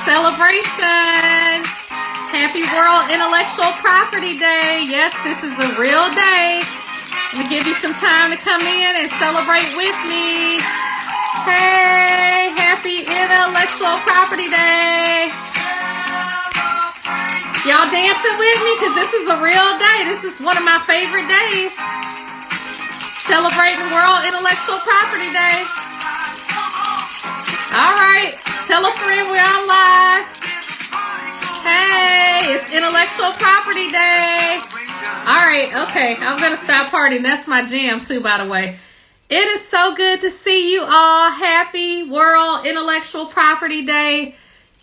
celebration. Happy World Intellectual Property Day. Yes, this is a real day. I'm going to give you some time to come in and celebrate with me. Hey, happy Intellectual Property Day. Y'all dancing with me? Because this is a real day. This is one of my favorite days. Celebrating World Intellectual Property Day. All right. Tell a friend we're on live. Hey, it's Intellectual Property Day. All right. Okay. I'm going to stop partying. That's my jam too, by the way. It is so good to see you all. Happy World Intellectual Property Day.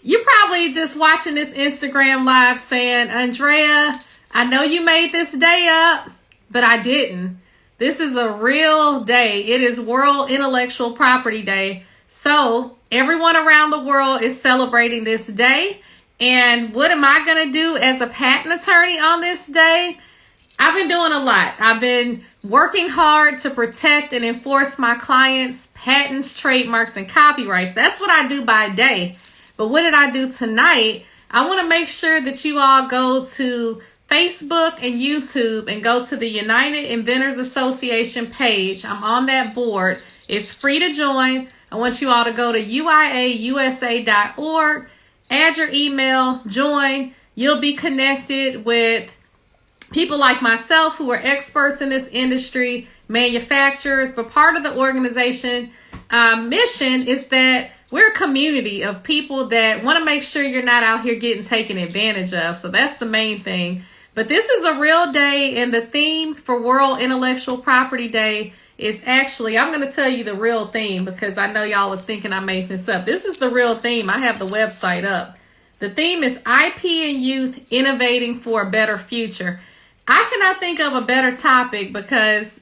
You're probably just watching this Instagram live saying, Andrea, I know you made this day up, but I didn't. This is a real day. It is World Intellectual Property Day. So everyone around the world is celebrating this day. And what am I going to do as a patent attorney on this day? I've been doing a lot. I've been working hard to protect and enforce my clients' patents, trademarks, and copyrights. That's what I do by day. But what did I do tonight? I want to make sure that you all go to Facebook and YouTube and go to the United Inventors Association page. I'm on that board. It's free to join. I want you all to go to uiausa.org, add your email, join. You'll be connected with people like myself who are experts in this industry, manufacturers, but part of the organization mission is that we're a community of people that want to make sure you're not out here getting taken advantage of. So that's the main thing. But this is a real day, and the theme for World Intellectual Property Day is actually, I'm going to tell you the real theme because I know y'all was thinking I made this up. This is the real theme. I have the website up. The theme is IP and Youth Innovating for a Better Future. I cannot think of a better topic because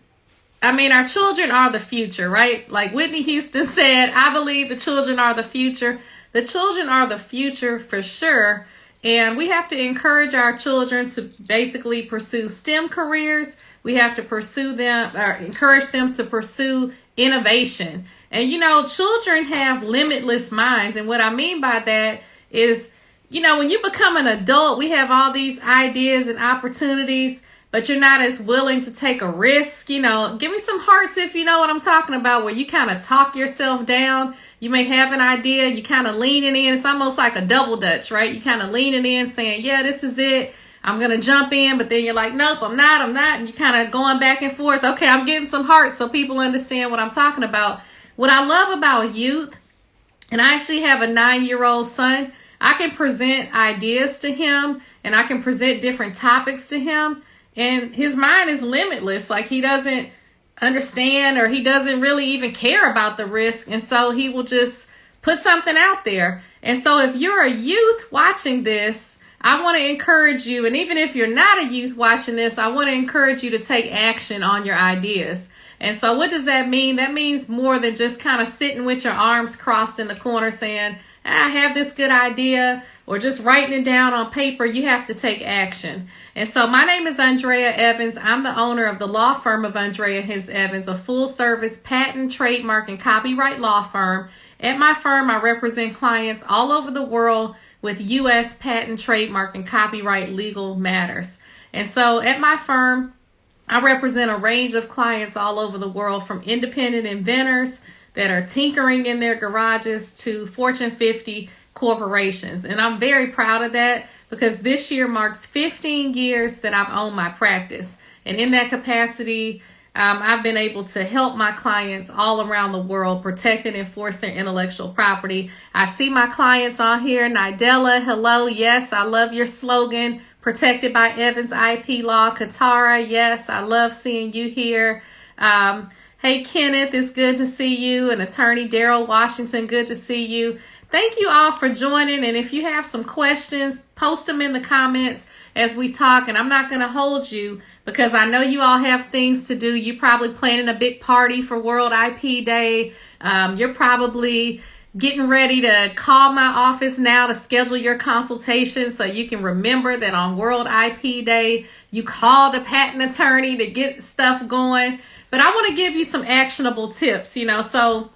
our children are the future, right? Like Whitney Houston said, I believe the children are the future. The children are the future for sure. And we have to encourage our children to basically pursue STEM careers. We have to pursue them or encourage them to pursue innovation. And, children have limitless minds. And what I mean by that is, when you become an adult, we have all these ideas and opportunities, but you're not as willing to take a risk. Give me some hearts if you know what I'm talking about, where you kind of talk yourself down. You may have an idea, you kind of leaning in. It's almost like a double dutch, right? You kind of leaning in saying, yeah, this is it. I'm going to jump in, but then you're like, nope, I'm not. And you're kind of going back and forth. Okay, I'm getting some hearts so people understand what I'm talking about. What I love about youth, and I actually have a 9-year-old son, I can present ideas to him and I can present different topics to him. And his mind is limitless. Like he doesn't understand or he doesn't really even care about the risk. And so he will just put something out there. And so if you're a youth watching this, I want to encourage you. And even if you're not a youth watching this, I want to encourage you to take action on your ideas. And so what does that mean? That means more than just kind of sitting with your arms crossed in the corner saying, I have this good idea, or just writing it down on paper. You have to take action. And so my name is Andrea Evans. I'm the owner of the law firm of Andrea Hens Evans, a full service patent, trademark, and copyright law firm. At my firm, I represent clients all over the world with U.S. patent, trademark, and copyright legal matters. And so at my firm, I represent a range of clients all over the world, from independent inventors that are tinkering in their garages to Fortune 50 corporations. And I'm very proud of that because this year marks 15 years that I've owned my practice. And in that capacity, I've been able to help my clients all around the world protect and enforce their intellectual property. I see my clients on here. Nidella, hello. Yes, I love your slogan. Protected by Evans IP Law. Katara, yes, I love seeing you here. Hey, Kenneth, it's good to see you. And attorney Daryl Washington, good to see you. Thank you all for joining. And if you have some questions, post them in the comments as we talk. And I'm not going to hold you because I know you all have things to do. You're probably planning a big party for World IP Day. You're probably getting ready to call my office now to schedule your consultation so you can remember that on World IP Day, you called a patent attorney to get stuff going. But I want to give you some actionable tips, So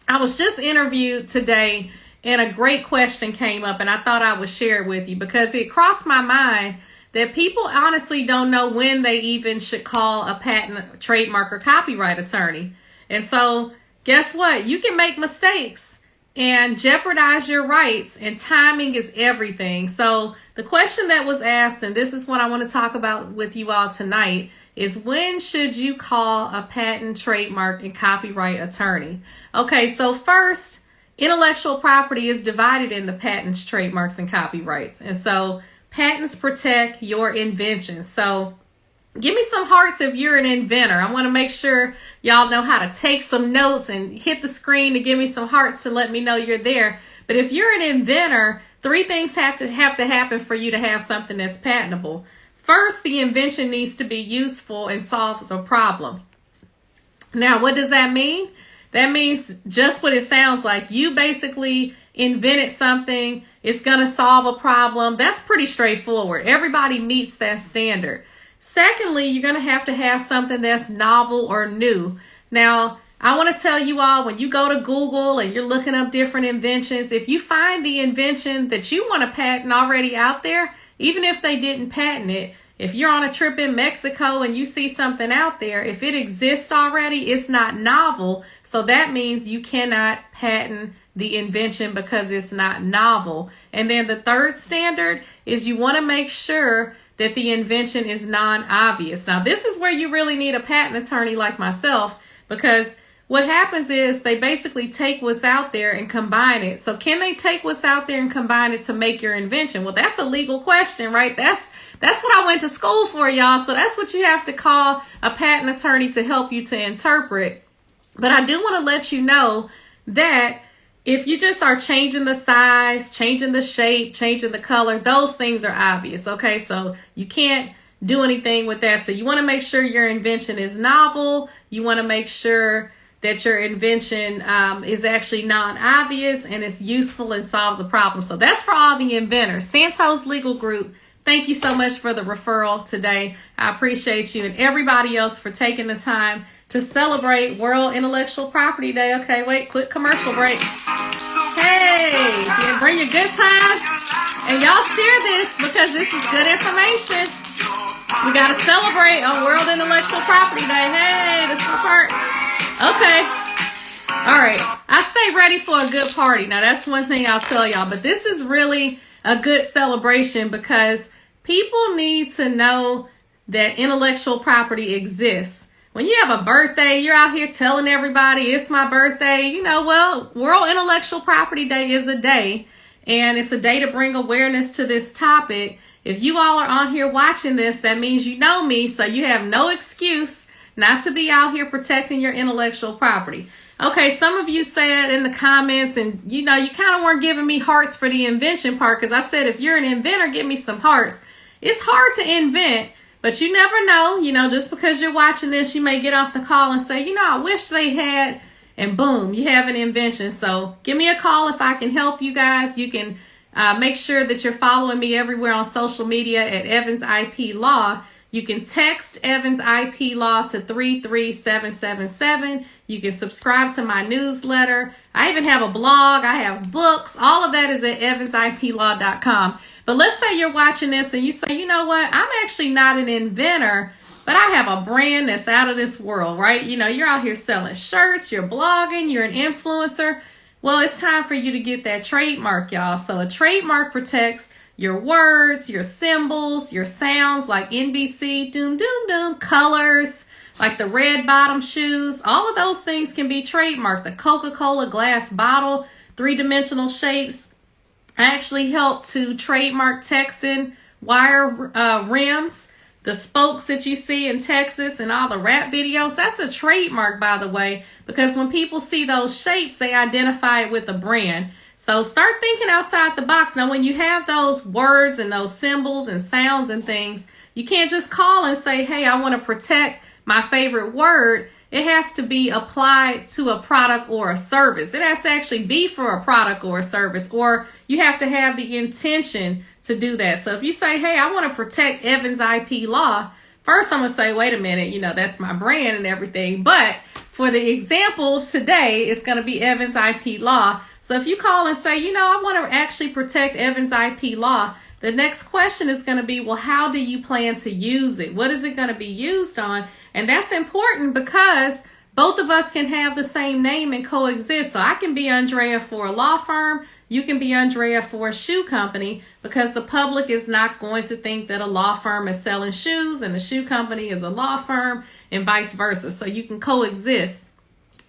I was just interviewed today and a great question came up, and I thought I would share it with you because it crossed my mind that people honestly don't know when they even should call a patent, trademark, or copyright attorney. And so guess what? You can make mistakes and jeopardize your rights, and timing is everything. So the question that was asked, and this is what I want to talk about with you all tonight, is when should you call a patent, trademark, and copyright attorney? Okay, so first, intellectual property is divided into patents, trademarks, and copyrights. And so patents protect your invention. So give me some hearts if you're an inventor. I want to make sure y'all know how to take some notes and hit the screen to give me some hearts to let me know you're there. But if you're an inventor, 3 things have to happen for you to have something that's patentable. First, the invention needs to be useful and solves a problem. Now, what does that mean? That means just what it sounds like. You basically invented something. It's going to solve a problem. That's pretty straightforward. Everybody meets that standard. Secondly, you're going to have something that's novel or new. Now, I want to tell you all, when you go to Google and you're looking up different inventions, if you find the invention that you want to patent already out there, even if they didn't patent it, if you're on a trip in Mexico and you see something out there, if it exists already, it's not novel. So that means you cannot patent the invention because it's not novel. And then the third standard is you want to make sure that the invention is non-obvious. Now, this is where you really need a patent attorney like myself, because what happens is they basically take what's out there and combine it. So can they take what's out there and combine it to make your invention? Well, that's a legal question, right? That's what I went to school for, y'all. So that's what you have to call a patent attorney to help you to interpret. But I do want to let you know that if you just are changing the size, changing the shape, changing the color, those things are obvious, okay? So you can't do anything with that. So you want to make sure your invention is novel. You want to make sure that your invention is actually non-obvious and it's useful and solves a problem. So that's for all the inventors. Santos Legal Group, thank you so much for the referral today. I appreciate you, and everybody else for taking the time to celebrate World Intellectual Property Day. Okay, wait, quick commercial break. Hey, yeah, bring your good times, and y'all share this because this is good information. We got to celebrate on World Intellectual Property Day. Hey, this is the part. Okay. All right. I stay ready for a good party. Now, that's one thing I'll tell y'all, but this is really a good celebration because people need to know that intellectual property exists. When you have a birthday, you're out here telling everybody it's my birthday. You know, well, World Intellectual Property Day is a day, and it's a day to bring awareness to this topic. If you all are on here watching this, that means you know me, so you have no excuse not to be out here protecting your intellectual property. Okay, some of you said in the comments, and you know, you kind of weren't giving me hearts for the invention part, because I said if you're an inventor, give me some hearts. It's hard to invent, but you never know. You know, just because you're watching this, you may get off the call and say, you know, I wish they had, and boom, you have an invention. So give me a call if I can help you guys. You can make sure that you're following me everywhere on social media at Evans IP Law. You can text Evans IP Law to 33777. You can subscribe to my newsletter. I even have a blog. I have books. All of that is at evansiplaw.com. But let's say you're watching this and you say, you know what? I'm actually not an inventor, but I have a brand that's out of this world, right? You know, you're out here selling shirts, you're blogging, you're an influencer. Well, it's time for you to get that trademark, y'all. So a trademark protects your words, your symbols, your sounds like NBC, doom, doom, doom, colors, like the red bottom shoes. All of those things can be trademarked. The Coca-Cola glass bottle, 3-dimensional shapes. I actually helped to trademark Texan wire rims, the spokes that you see in Texas and all the rap videos. That's a trademark, by the way, because when people see those shapes, they identify it with a brand. So start thinking outside the box. Now, when you have those words and those symbols and sounds and things, you can't just call and say, hey, I want to protect my favorite word. It has to be applied to a product or a service. It has to actually be for a product or a service, or you have to have the intention to do that. So if you say, hey, I want to protect Evans IP Law, first I'm going to say, wait a minute, you know, that's my brand and everything. But for the example today, it's going to be Evans IP Law. So if you call and say, I want to actually protect Evans IP law, the next question is going to be, well, how do you plan to use it? What is it going to be used on? And that's important because both of us can have the same name and coexist. So I can be Andrea for a law firm. You can be Andrea for a shoe company, because the public is not going to think that a law firm is selling shoes and a shoe company is a law firm, and vice versa. So you can coexist.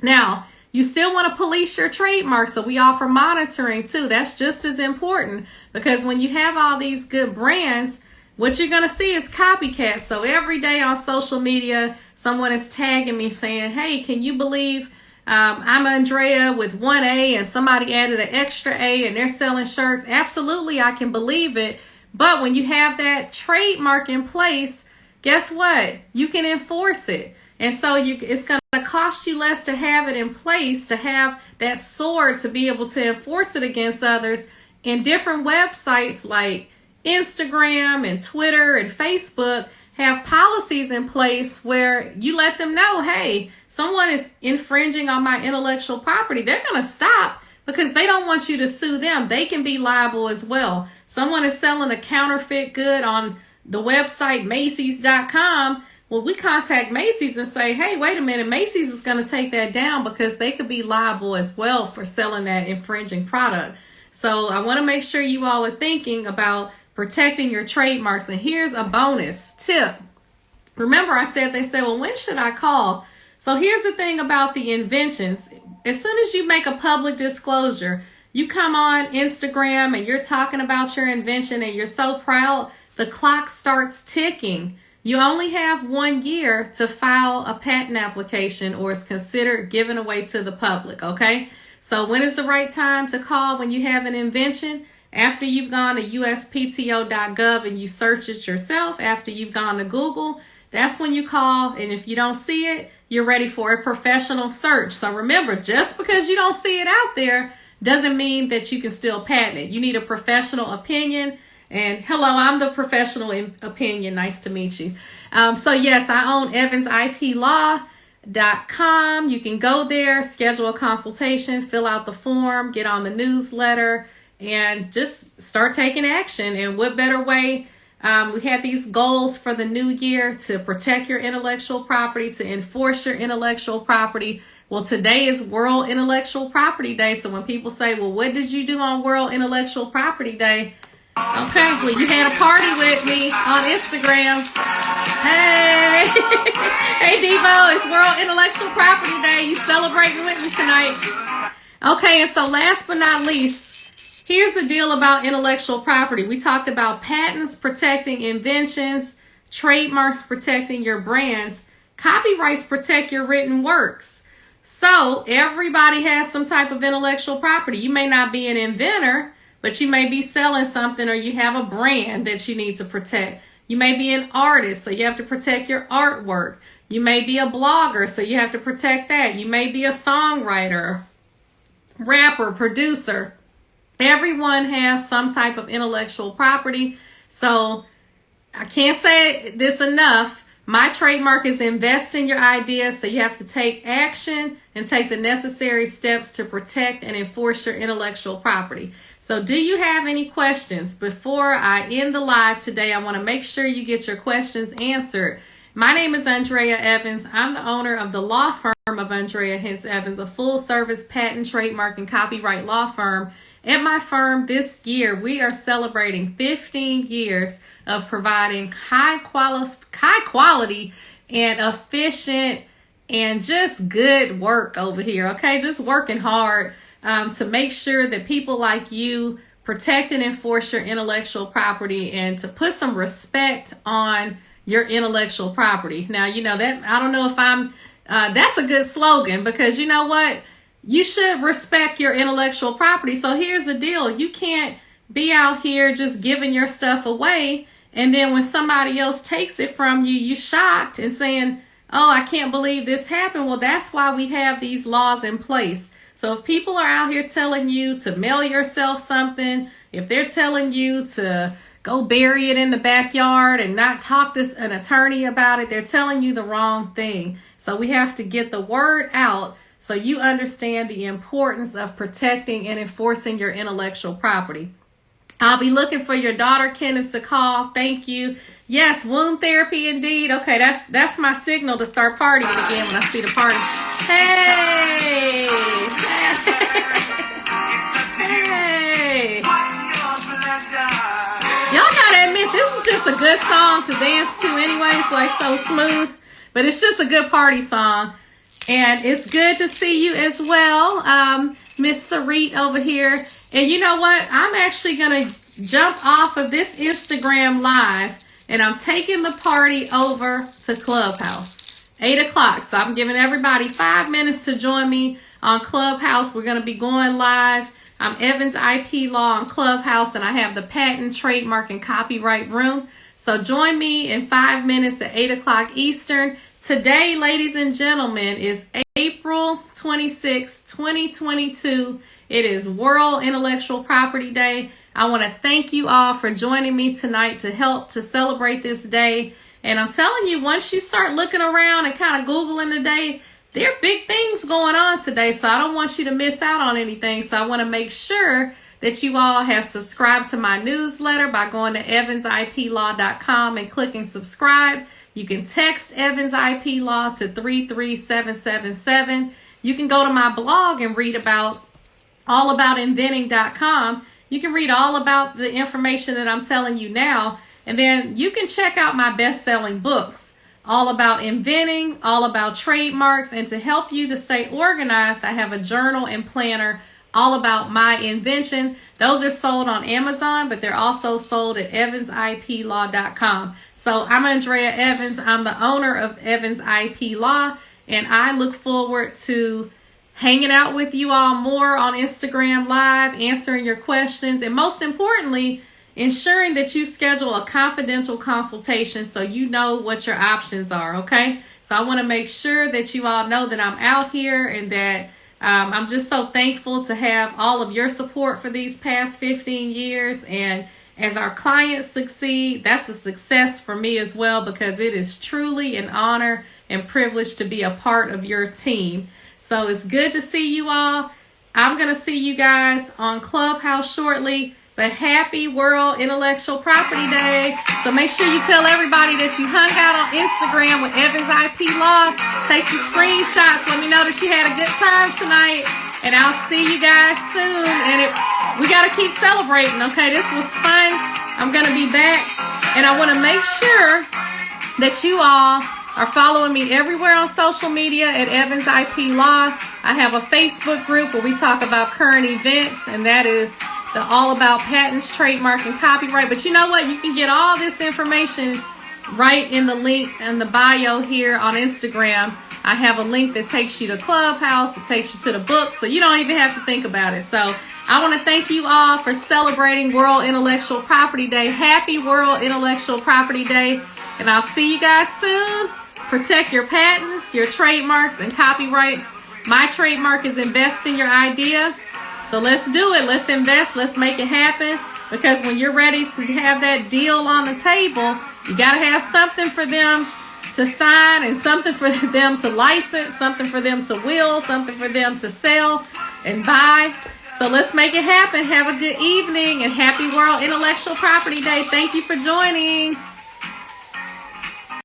Now, you still want to police your trademark, so we offer monitoring too. That's just as important, because when you have all these good brands, what you're going to see is copycats. So every day on social media, someone is tagging me saying, hey, can you believe I'm Andrea with one A and somebody added an extra A and they're selling shirts? Absolutely, I can believe it. But when you have that trademark in place, guess what? You can enforce it. And so it's going to cost you less to have it in place, to have that sword to be able to enforce it against others. And different websites like Instagram and Twitter and Facebook have policies in place where you let them know, hey, someone is infringing on my intellectual property. They're going to stop because they don't want you to sue them. They can be liable as well. Someone is selling a counterfeit good on the website Macy's.com. Well, we contact Macy's and say, hey, wait a minute, Macy's is going to take that down because they could be liable as well for selling that infringing product. So I want to make sure you all are thinking about protecting your trademarks. And here's a bonus tip. Remember, I said, they say, well, when should I call? So here's the thing about the inventions. As soon as you make a public disclosure, you come on Instagram and you're talking about your invention and you're so proud, the clock starts ticking. You only have 1 year to file a patent application, or it's considered given away to the public, okay? So when is the right time to call when you have an invention? After you've gone to uspto.gov and you search it yourself, after you've gone to Google, that's when you call. And if you don't see it, you're ready for a professional search. So remember, just because you don't see it out there doesn't mean that you can still patent it. You need a professional opinion. And hello, I'm the professional opinion. Nice to meet you. So yes, I own evansIPlaw.com. You can go there, schedule a consultation, fill out the form, get on the newsletter, and just start taking action. And what better way? We had these goals for the new year to protect your intellectual property, to enforce your intellectual property. Well, today is World Intellectual Property Day. So when people say, well, what did you do on World Intellectual Property Day? Okay, well, you had a party with me on Instagram. Hey, hey, Devo, it's World Intellectual Property Day. You celebrating with me tonight. Okay, and so last but not least, here's the deal about intellectual property. We talked about patents protecting inventions, trademarks protecting your brands, copyrights protect your written works. So everybody has some type of intellectual property. You may not be an inventor, but you may be selling something, or you have a brand that you need to protect. You may be an artist, so you have to protect your artwork. You may be a blogger, so you have to protect that. You may be a songwriter, rapper, producer. Everyone has some type of intellectual property. So I can't say this enough. My trademark is invest in your ideas, so you have to take action and take the necessary steps to protect and enforce your intellectual property. So do you have any questions? Before I end the live today, I want to make sure you get your questions answered. My name is Andrea Evans. I'm the owner of the law firm of Andrea Hens Evans, a full-service patent, trademark, and copyright law firm. At my firm this year, we are celebrating 15 years of providing high quality and efficient and just good work over here, okay? Just working hard to make sure that people like you protect and enforce your intellectual property, and to put some respect on your intellectual property. Now, you know that, I don't know if that's a good slogan, because you know what? You should respect your intellectual property. So here's the deal. You can't be out here just giving your stuff away, and then when somebody else takes it from you, you shocked and saying, oh, I can't believe this happened. Well, that's why we have these laws in place. So if people are out here telling you to mail yourself something, if they're telling you to go bury it in the backyard and not talk to an attorney about it, they're telling you the wrong thing. So we have to get the word out so you understand the importance of protecting and enforcing your intellectual property. I'll be looking for your daughter, Kenneth, to call. Thank you. Yes, wound therapy indeed. Okay, that's my signal to start partying again when I see the party. Hey! Hey! Y'all gotta admit, this is just a good song to dance to anyway. It's like so smooth. But it's just a good party song. And it's good to see you as well, Miss Sarit over here. And you know what? I'm actually going to jump off of this Instagram Live, and I'm taking the party over to Clubhouse. 8 o'clock. So I'm giving everybody 5 minutes to join me on Clubhouse. We're going to be going live. I'm Evans IP Law on Clubhouse, and I have the patent, trademark, and copyright room. So join me in 5 minutes at 8 o'clock Eastern. Today, ladies and gentlemen, is April 26, 2022. It is World Intellectual Property Day. I want to thank you all for joining me tonight to help to celebrate this day. And I'm telling you, once you start looking around and kind of Googling the day, there are big things going on today. So I don't want you to miss out on anything. So I want to make sure that you all have subscribed to my newsletter by going to evansiplaw.com and clicking subscribe. You can text Evans IP Law to 33777. You can go to my blog and read about allaboutinventing.com. You can read all about the information that I'm telling you now. And then you can check out my best-selling books, All About Inventing, All About Trademarks. And to help you to stay organized, I have a journal and planner, All About My Invention. Those are sold on Amazon, but they're also sold at evansiplaw.com. So I'm Andrea Evans. I'm the owner of Evans IP Law, and I look forward to hanging out with you all more on Instagram Live, answering your questions, and most importantly, ensuring that you schedule a confidential consultation so you know what your options are, okay? So I want to make sure that you all know that I'm out here and that I'm just so thankful to have all of your support for these past 15 years. And as our clients succeed, that's a success for me as well, because it is truly an honor and privilege to be a part of your team. So it's good to see you all. I'm going to see you guys on Clubhouse shortly. But happy World Intellectual Property Day. So make sure you tell everybody that you hung out on Instagram with Evans IP Law. Take some screenshots. Let me know that you had a good time tonight. And I'll see you guys soon. And we got to keep celebrating, okay? This was fun. I'm going to be back. And I want to make sure that you all are following me everywhere on social media at Evans IP Law. I have a Facebook group where we talk about current events, and that is the All About Patents, Trademark, and Copyright. But you know what? You can get all this information right in the link in the bio here on Instagram. I have a link that takes you to Clubhouse. It takes you to the book, so you don't even have to think about it. So I want to thank you all for celebrating World Intellectual Property Day. Happy World Intellectual Property Day. And I'll see you guys soon. Protect your patents, your trademarks, and copyrights. My trademark is invest in your idea. So let's do it. Let's invest. Let's make it happen. Because when you're ready to have that deal on the table, you got to have something for them to sign and something for them to license, something for them to will, something for them to sell and buy. So let's make it happen. Have a good evening and happy World Intellectual Property Day. Thank you for joining.